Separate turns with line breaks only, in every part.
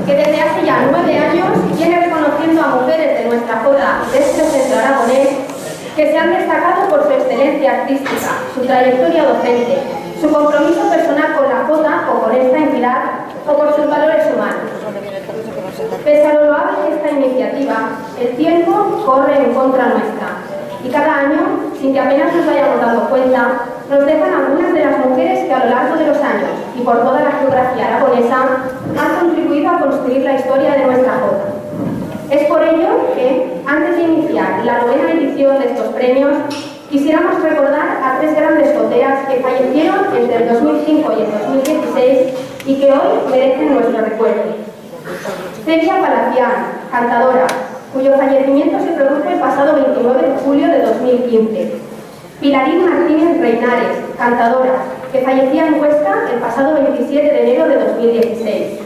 que desde hace ya 9 años viene reconociendo a mujeres de nuestra jota de este centro aragonés que se han destacado por su excelencia artística, su trayectoria docente, su compromiso personal con la jota o con esta entidad o por sus valores humanos. Pese a lo loable de esta iniciativa, el tiempo corre en contra nuestra y cada año, sin que apenas nos vayamos dando cuenta, nos dejan algunas de las mujeres que a lo largo de los años y por toda la geografía aragonesa han contribuido a construir la historia de nuestra jota. Es por ello que, antes de iniciar la 9ª edición de estos premios, quisiéramos recordar a 3 grandes joteras que fallecieron entre el 2005 y el 2016 y que hoy merecen nuestro recuerdo. Celia Palacián, cantadora, cuyo fallecimiento se produjo el pasado 29 de julio de 2015. Pilarín Martínez Reinares, cantadora, que fallecía en Huesca el pasado 27 de enero de 2016.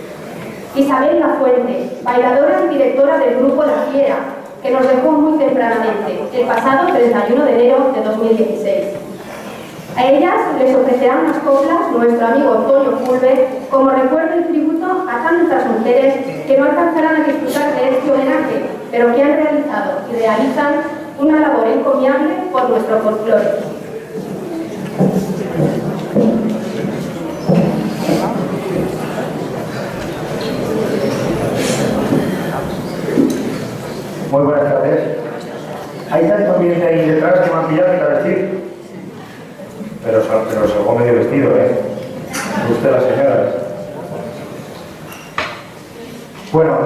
Isabel Lafuente, bailadora y directora del grupo La Fiera, que nos dejó muy tempranamente, el pasado 31 de enero de 2016. A ellas les ofrecerán unas coplas nuestro amigo Antonio Fulve como recuerdo y tributo a tantas mujeres que no alcanzarán a disfrutar de este homenaje, pero que han realizado y realizan una labor encomiable por nuestro folclore.
Muy buenas tardes. Hay tanto ambiente ahí detrás que me han pillado para vestir. Pero salgo medio vestido, ¿eh? Usted, las señoras. Bueno,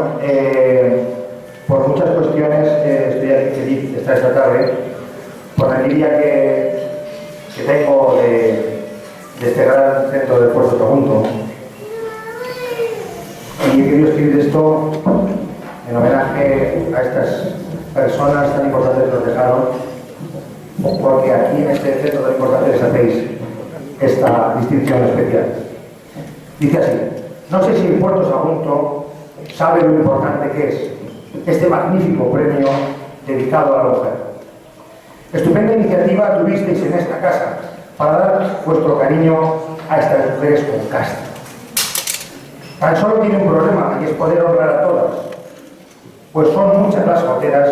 por muchas cuestiones estoy aquí feliz de estar esta tarde, por la envidia que tengo de este gran centro de Puerto Sagunto. Y he querido escribir esto en homenaje a estas personas tan importantes que nos dejaron, porque aquí en este centro tan importante les hacéis esta distinción especial. Dice así: no sé si el Puerto Sagunto sabe lo importante que es este magnífico premio dedicado a la mujer. Estupenda iniciativa tuvisteis en esta casa para dar vuestro cariño a estas mujeres con casta. Tan solo tiene un problema, y es poder honrar a todas, pues son muchas las joteras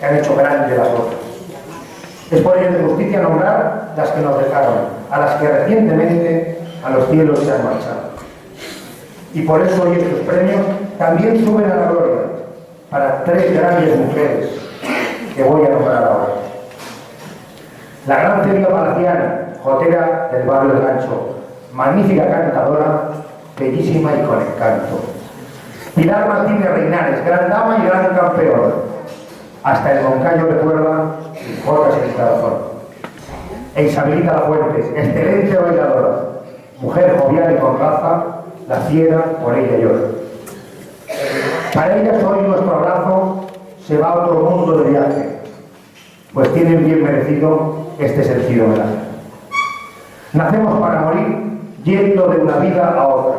que han hecho grandes las otras. Es por ello de justicia nombrar las que nos dejaron, a las que recientemente a los cielos se han marchado. Y por eso hoy estos premios también suben a la gloria para 3 grandes mujeres que voy a nombrar ahora. La gran Celia Palacián, jotera del barrio del Gancho, magnífica cantadora, bellísima y con encanto. Pilar Martínez Reinares, gran dama y gran campeona. Hasta el Moncayo recuerda jotas en el corazón. E Isabelita Lafuentes, excelente bailadora, mujer jovial y con raza, la fiera por ella llora. Para ellas hoy nuestro abrazo se va a otro mundo de viaje, pues tienen bien merecido este sentido homenaje. Nacemos para morir yendo de una vida a otra,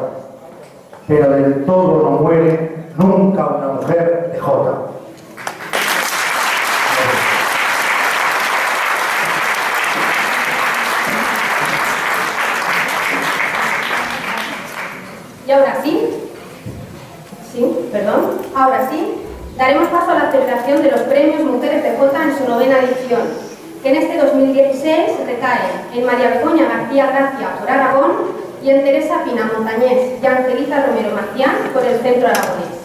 pero del todo no muere nunca una mujer de jota.
Y ahora ahora sí, daremos paso a la celebración de los premios Mujeres de Jota en su 9ª edición, que en este 2016 recaen en María Begoña García Gracia por Aragón y en Teresa Pina Montañés y Angelita Romero Marcián por el Centro Aragonés.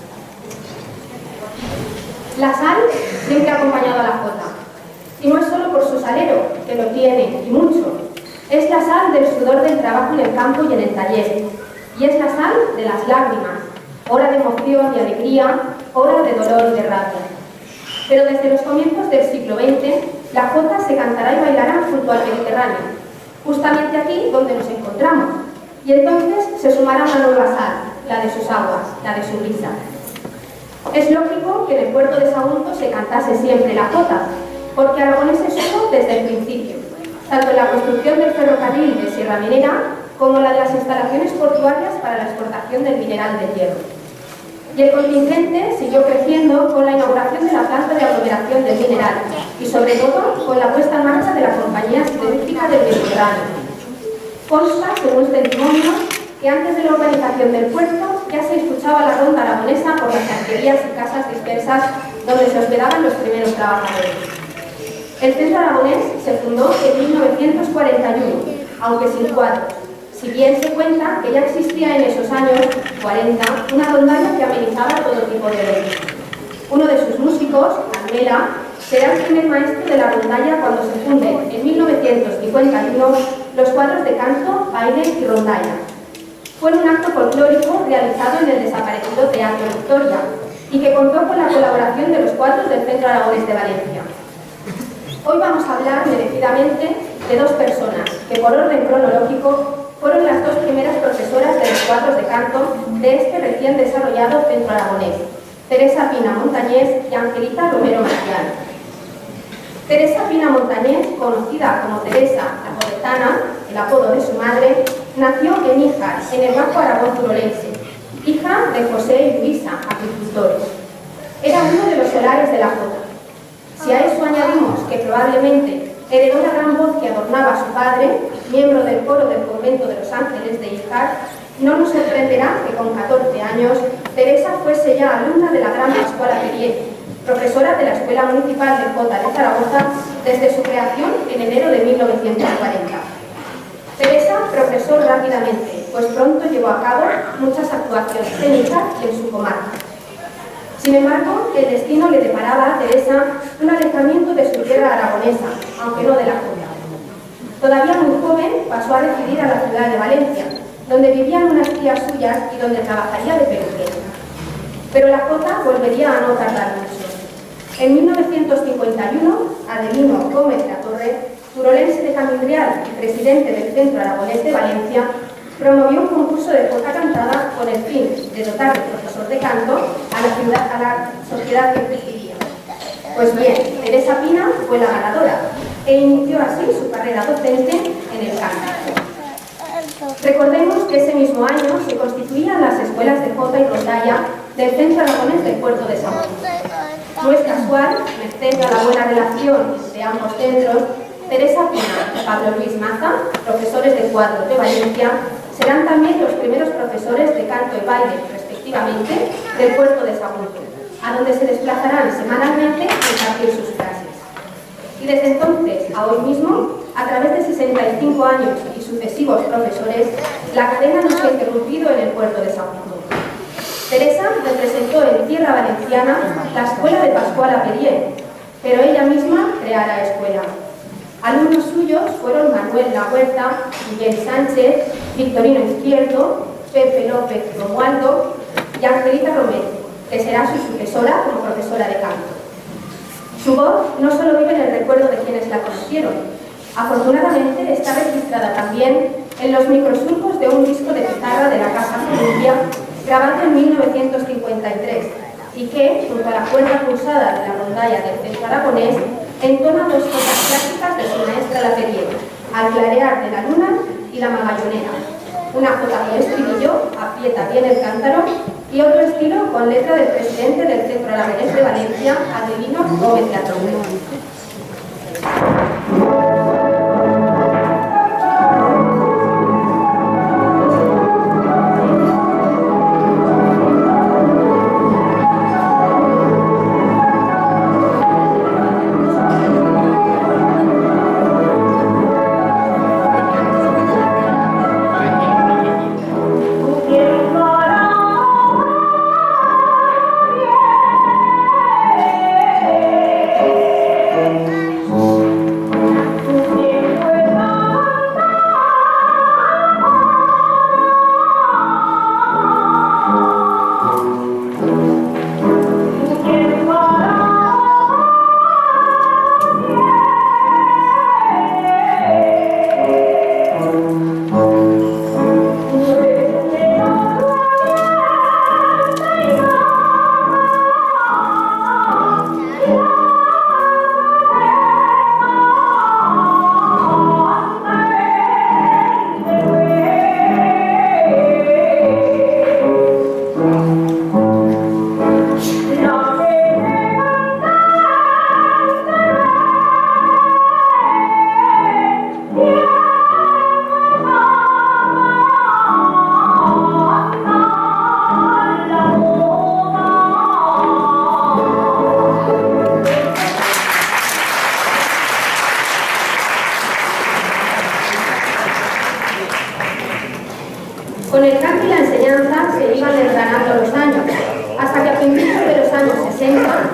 La sal siempre ha acompañado a la jota, y no es solo por su salero, que lo tiene y mucho, es la sal del sudor del trabajo en el campo y en el taller, y es la sal de las lágrimas, hora de emoción y alegría, hora de dolor y de rabia. Pero desde los comienzos del siglo XX, la jota se cantará y bailará junto al Mediterráneo, justamente aquí donde nos encontramos, y entonces se sumará una nueva sal, la de sus aguas, la de su brisa. Es lógico que en el puerto de Sagunto se cantase siempre la jota, porque Aragonés es uno desde el principio, tanto en la construcción del ferrocarril de Sierra Minera como la de las instalaciones portuarias para la exportación del mineral de hierro. Y el contingente siguió creciendo con la inauguración de la planta de aglomeración del mineral y sobre todo con la puesta en marcha de la Compañía Siderúrgica del Mediterráneo. Consta, según este testimonio, que antes de la urbanización del puerto ya se escuchaba la ronda aragonesa aragonesa por las alquerías y casas dispersas donde se hospedaban los primeros trabajadores. El Centro Aragonés se fundó en 1941, aunque sin cuadros, si bien se cuenta que ya existía en esos años 40 una rondalla que amenizaba todo tipo de eventos. Uno de sus músicos, Carmela, será el primer maestro de la rondalla cuando se funden en 1951 los cuadros de canto, baile y rondalla. Fue un acto folclórico realizado en el desaparecido Teatro Victoria y que contó con la colaboración de los cuadros del Centro Aragonés de Valencia. Hoy vamos a hablar merecidamente de dos personas que por orden cronológico fueron las dos primeras profesoras de los cuadros de canto de este recién desarrollado Centro Aragonés, Teresa Pina Montañés y Angelita Romero Marcial. Teresa Pina Montañés, conocida como Teresa la Poetana, el apodo de su madre, nació en Níjar, en el Bajo Aragón turolense, hija de José y Luisa, agricultores. Era uno de los solares de la Jota. Si a eso añadimos que probablemente heredó la gran voz que adornaba a su padre, miembro del coro del convento de los Ángeles de Níjar, no nos sorprenderá que con 14 años Teresa fuese ya alumna de la Gran Pascuala Perier, profesora de la Escuela Municipal de Jota de Zaragoza desde su creación en enero de 1940. Teresa progresó rápidamente, pues pronto llevó a cabo muchas actuaciones escénicas en su comarca. Sin embargo, el destino le deparaba a Teresa un alejamiento de su tierra aragonesa, aunque no de la Jota. Todavía muy joven pasó a residir a la ciudad de Valencia, donde vivían unas tías suyas y donde trabajaría de peluquera. Pero la Jota volvería a no tardar mucho. En 1951, Adelino Gómez La Torre, turolense de Camindrial y presidente del Centro Aragonés de Valencia, promovió un concurso de jota cantada con el fin de dotar de profesor de canto a la sociedad que presidiría. Pues bien, Teresa Pina fue la ganadora e inició así su carrera docente en el canto. Recordemos que ese mismo año se constituían las escuelas de jota y rondalla del Centro Aragonés del Puerto de San Juan. No es casual, merced a la buena relación de ambos centros, Teresa Pina y Pablo Luis Maza, profesores de cuadro de Valencia, serán también los primeros profesores de canto y baile, respectivamente, del Puerto de Sagunto, a donde se desplazarán semanalmente a impartir sus clases. Y desde entonces a hoy mismo, a través de 65 años y sucesivos profesores, la cadena no se ha interrumpido en el Puerto de Sagunto. Teresa representó en tierra valenciana la escuela de Pascuala Perier, pero ella misma creará la escuela. Alumnos suyos fueron Manuel La Huerta, Miguel Sánchez, Victorino Izquierdo, Pepe López Romualdo y Angelita Romero, que será su sucesora como profesora de canto. Su voz no solo vive en el recuerdo de quienes la conocieron, afortunadamente está registrada también en los microsurcos de un disco de pizarra de la Casa Columbia, grabado en 1953, y que, junto a la cuerda pulsada de la rondalla del Centro Aragonés, entona dos jotas clásicas de su maestra La Perier, Al clarear de la luna y La Magallonera. Una jota con estribillo, aprieta bien el cántaro, y otro estilo con letra del presidente del Centro Aragonés de Valencia, Adelino Gómez La Torre.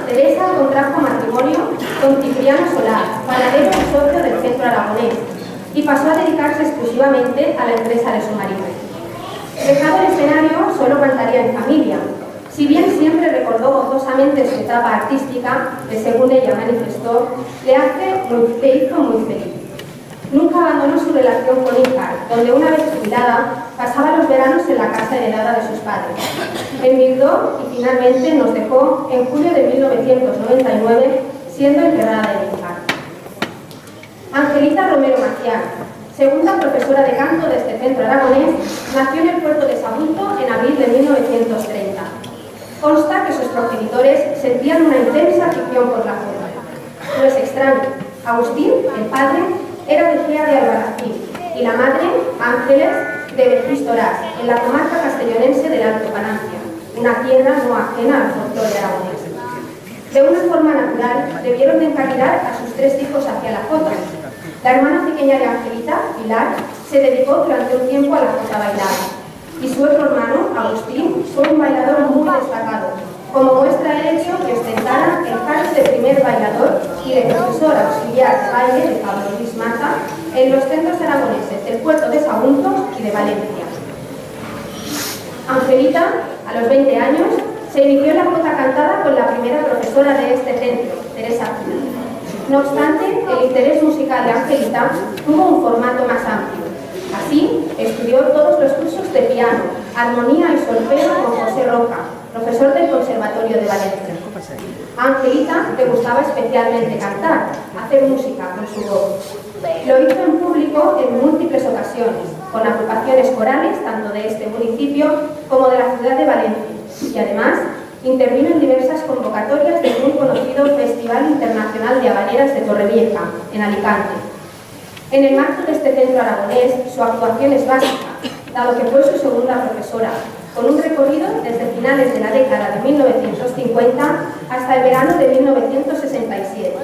Teresa contrajo matrimonio con Cipriano Solá, panadero y socio del Centro Aragonés, y pasó a dedicarse exclusivamente a la empresa de su marido. Dejado el escenario, solo cantaría en familia, si bien siempre recordó gozosamente su etapa artística, que según ella manifestó, le hizo muy feliz. Nunca abandonó su relación con Íjar, donde una vez jubilada pasaba los veranos en la casa heredada de sus padres. Enviudó y finalmente nos dejó en julio de 1999, siendo enterrada en Íjar. Angelita Romero Macián, segunda profesora de canto de este centro aragonés, nació en el puerto de Sagunto en abril de 1930. Consta que sus progenitores sentían una intensa afición por la flora. No es extraño, Agustín, el padre, era de Gea de Albarracín y la madre, Ángeles, de Becistorás, en la comarca castellonense del Alto Palancia, una tierra no ajena al folclore aragonés. De una forma natural, debieron de encaminar a sus 3 hijos hacia la jota. La hermana pequeña de Angelita, Pilar, se dedicó durante un tiempo a la jota bailada, y su otro hermano, Agustín, fue un bailador muy destacado, como muestra el hecho que ostentara el cargo de primer bailador y de profesor auxiliar de baile de Pablo Luis Maza en los centros aragoneses del puerto de Sagunto y de Valencia. Angelita, a los 20 años, se inició en la jota cantada con la primera profesora de este centro, Teresa Pina. No obstante, el interés musical de Angelita tuvo un formato más amplio. Así, estudió todos los cursos de piano, armonía y solfeo con José Roca, profesor del Conservatorio de Valencia. A Angelita le gustaba especialmente cantar, hacer música con su voz. Lo hizo en público en múltiples ocasiones, con agrupaciones corales tanto de este municipio como de la ciudad de Valencia, y además intervino en diversas convocatorias del muy conocido Festival Internacional de Habaneras de Torrevieja, en Alicante. En el marco de este centro aragonés, su actuación es básica, dado que fue su segunda profesora, con un recorrido desde finales de la década de 1950 hasta el verano de 1967.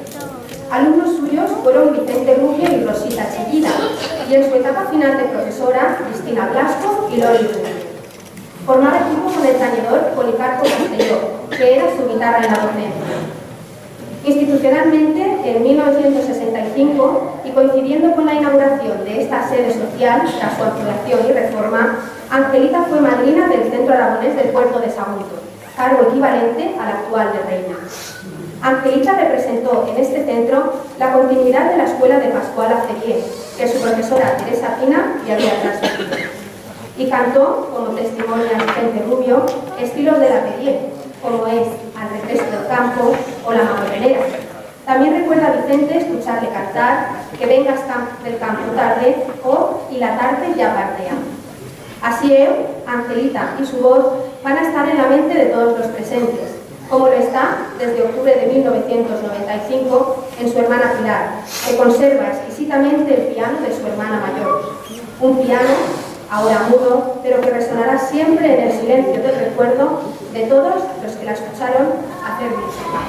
Alumnos suyos fueron Vicente Rubio y Rosita Chillida, y en su etapa final de profesora, Cristina Blasco y Lori Rubio. Formaba equipo con el tañedor Policarpo Castelló, que era su guitarra en la docencia. Institucionalmente, en 1965, y coincidiendo con la inauguración de esta sede social, tras su ampliación y reforma, Angelita fue madrina del Centro Aragonés del Puerto de Sagunto, cargo equivalente al actual de reina. Angelita representó en este centro la continuidad de la escuela de Pascual Acerié, que su profesora Teresa Pina le había transmitido. Y cantó, como testimonia Vicente Rubio, estilos de la Acerié, como es Al regreso del campo o La Magotelera. También recuerda a Vicente escucharle cantar Que vengas del campo tarde o Y la tarde ya partea. Así él, Angelita y su voz van a estar en la mente de todos los presentes, como lo está desde octubre de 1995 en su hermana Pilar, que conserva exquisitamente el piano de su hermana mayor. Un piano, ahora mudo, pero que resonará siempre en el silencio del recuerdo de todos los que la escucharon hacer música.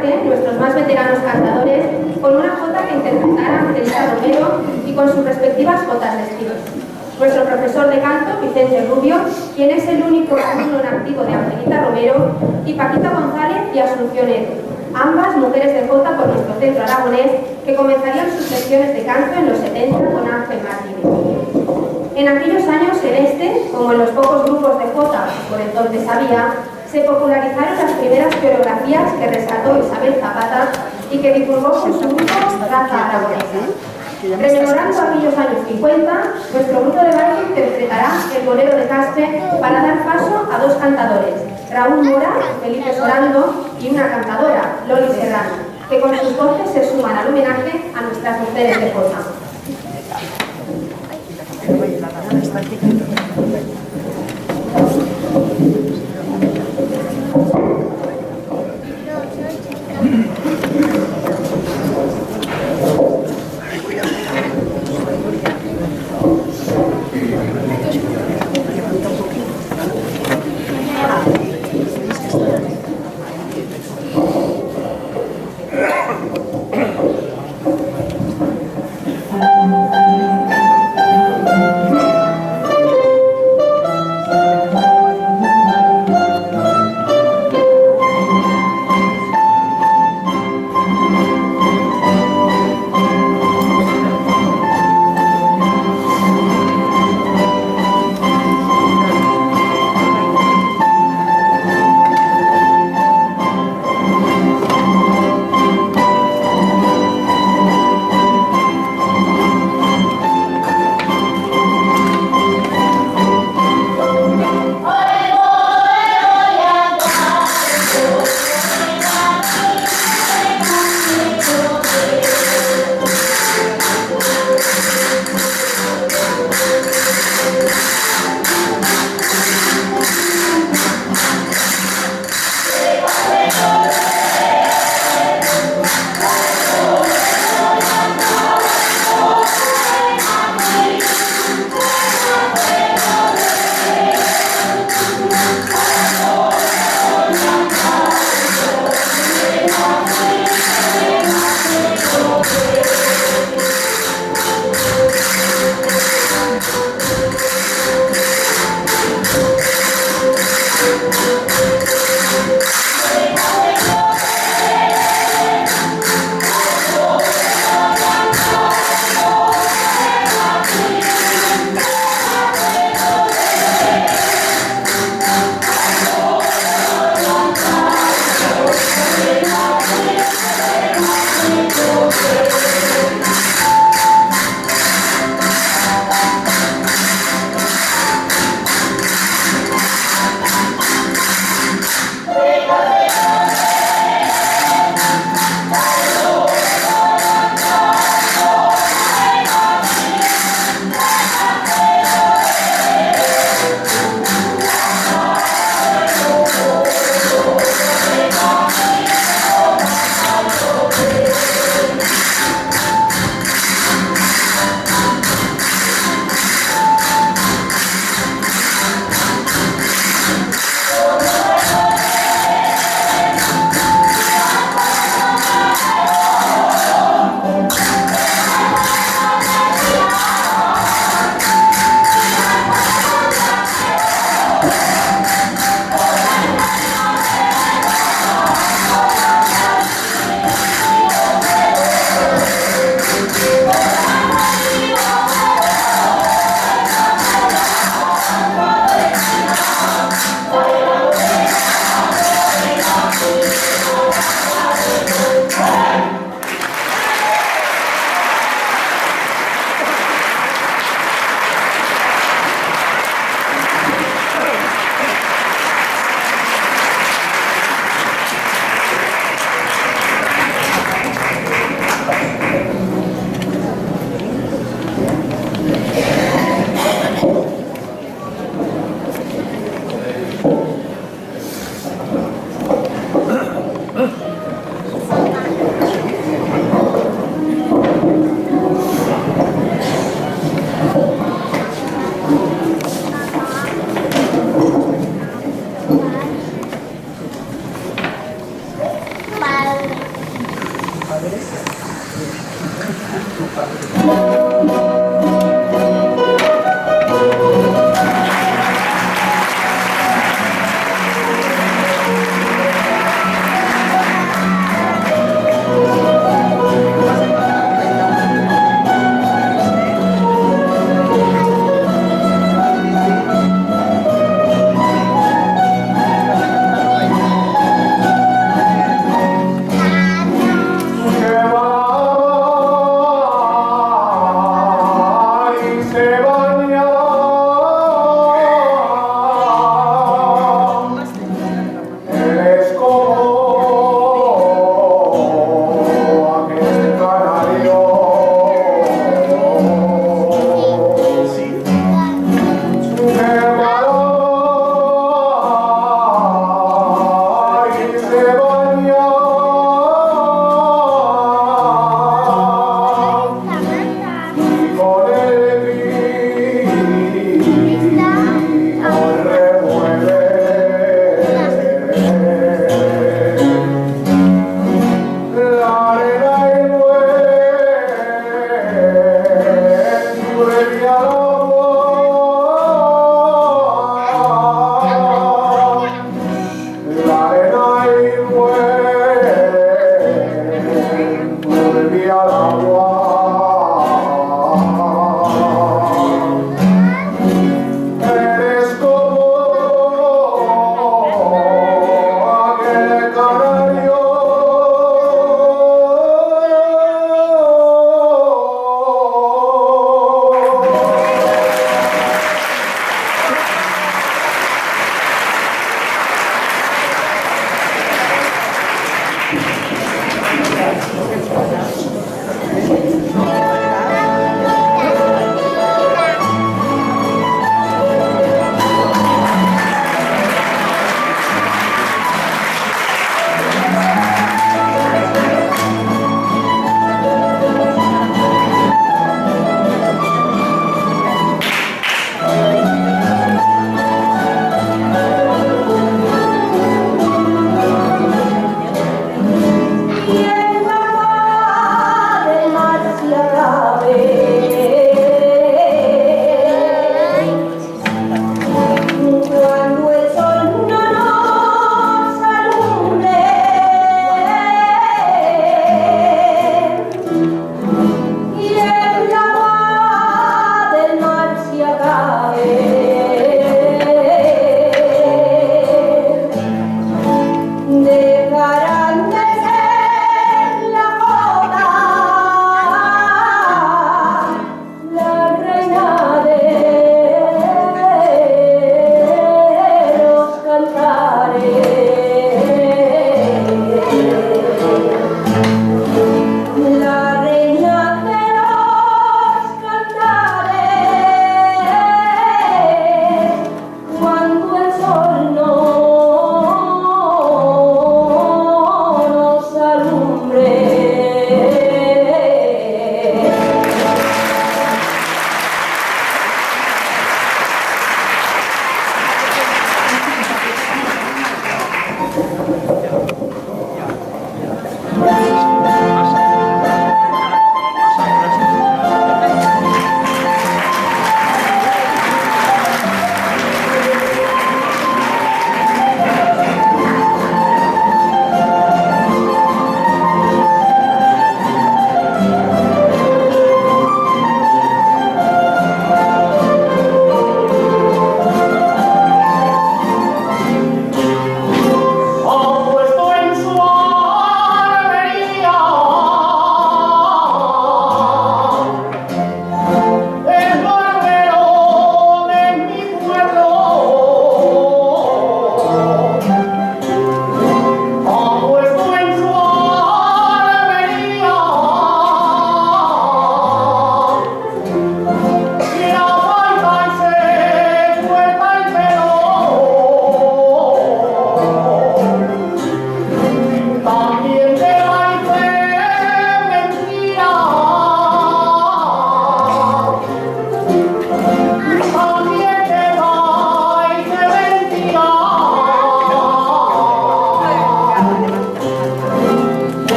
homenaje, nuestros más veteranos cantadores, con una jota que interpretará Angelita Romero y con sus respectivas jotas de estilo. Nuestro profesor de canto, Vicente Rubio, quien es el único alumno en activo de Angelita Romero, y Paquita González y Asunción Edo, ambas mujeres de jota por nuestro centro aragonés, que comenzarían sus lecciones de canto en los 70 con Ángel Martínez. En aquellos años, en este, como en los pocos grupos de jota que por entonces había, se popularizaron las primeras coreografías que rescató Isabel Zapata y que divulgó con su grupo Raza Aragonesa. Rememorando aquellos años 50, nuestro grupo de baile interpretará el bolero de Caspe para dar paso a dos cantadores, Raúl Mora, Felipe Sorando, y una cantadora, Loli Serrano, que con sus voces se suman al homenaje a nuestras mujeres de jota.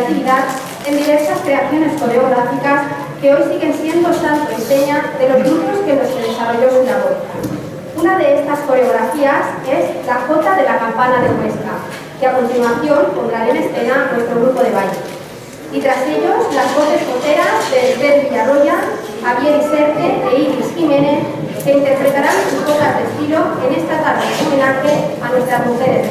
creatividad en diversas creaciones coreográficas que hoy siguen siendo santo y seña de los grupos que los que desarrolló su labor. Una de estas coreografías es la Jota de la Campana de Huesca, que a continuación pondrá en escena nuestro grupo de baile. Y tras ellos, las voces joteras de Bel Villarroya, Javier Iserte e Iris Jiménez, que interpretarán sus jotas de estilo en esta tarde de homenaje a nuestras mujeres.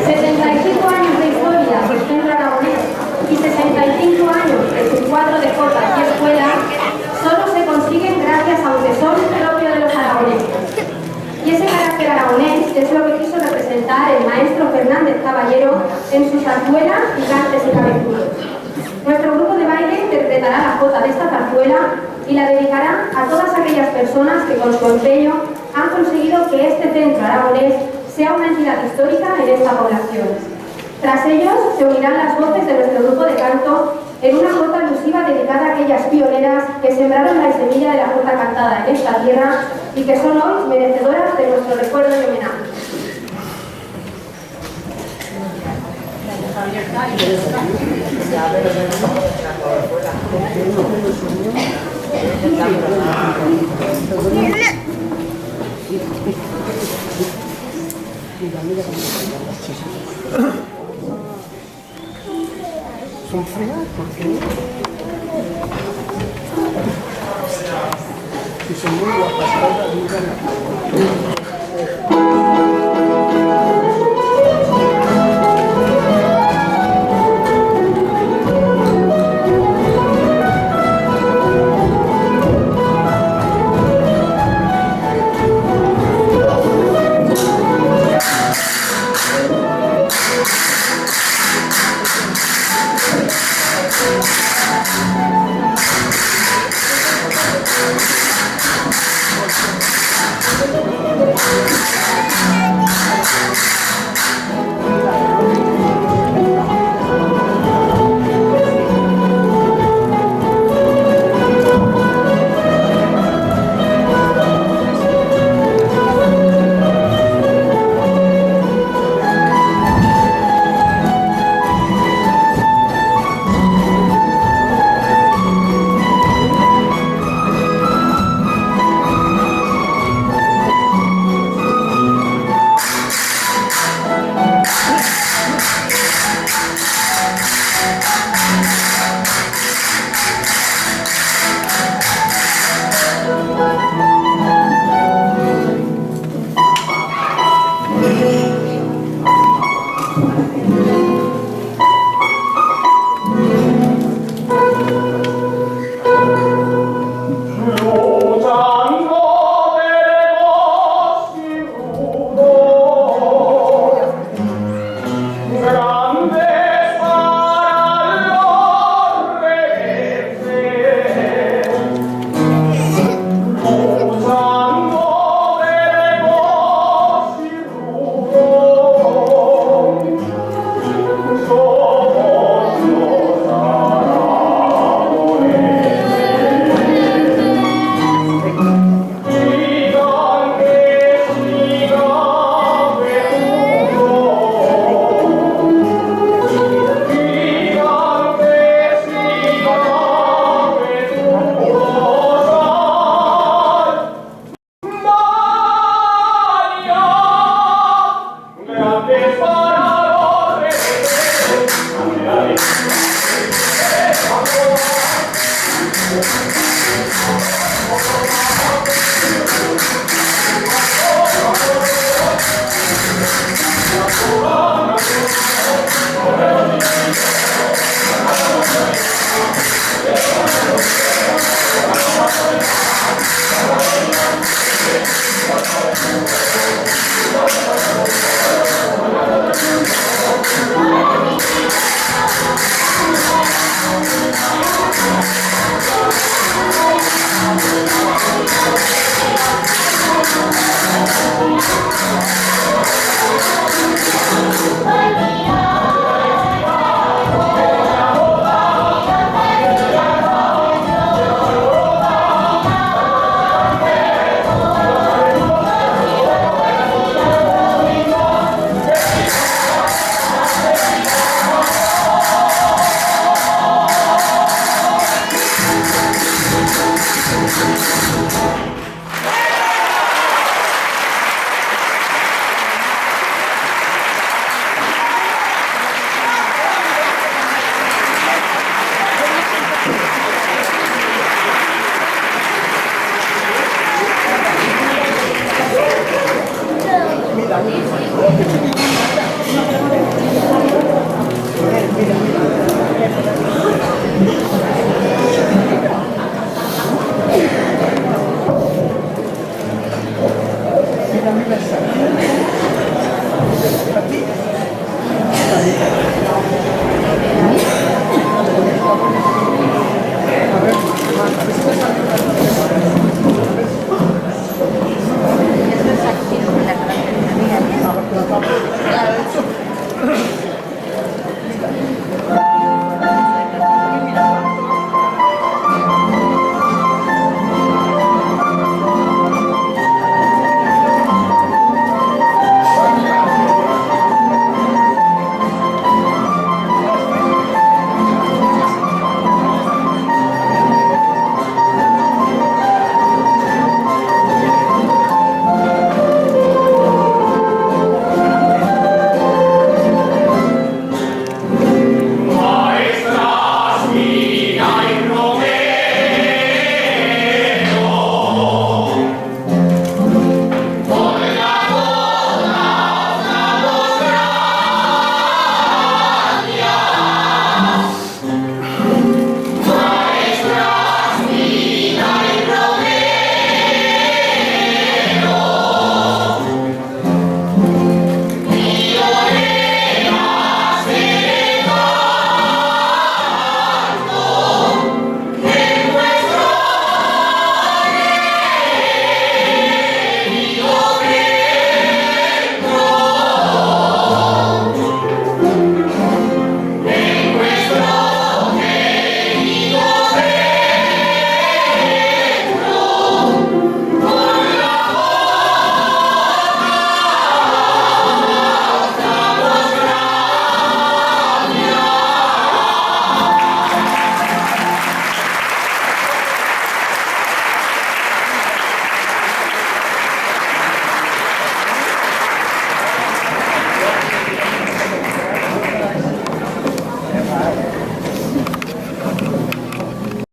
75 años de historia del Centro Aragonés y 65 años de su cuadro de jotas y escuela solo se consiguen gracias a un tesón propio de los aragoneses. Y ese carácter aragonés es lo que quiso representar el maestro Fernández Caballero en sus zarzuelas, gigantes y cabezudos. Nuestro grupo de baile interpretará la jota de esta zarzuela y la dedicará a todas aquellas personas que con su empeño han conseguido que este centro aragonés sea una entidad histórica en esta población. Tras ellos se unirán las voces de nuestro grupo de canto en una jota alusiva dedicada a aquellas pioneras que sembraron la semilla de la jota cantada en esta tierra y que son hoy merecedoras de nuestro recuerdo y homenaje.
Son fregadas porque y son muy guapas, todas muy buenas.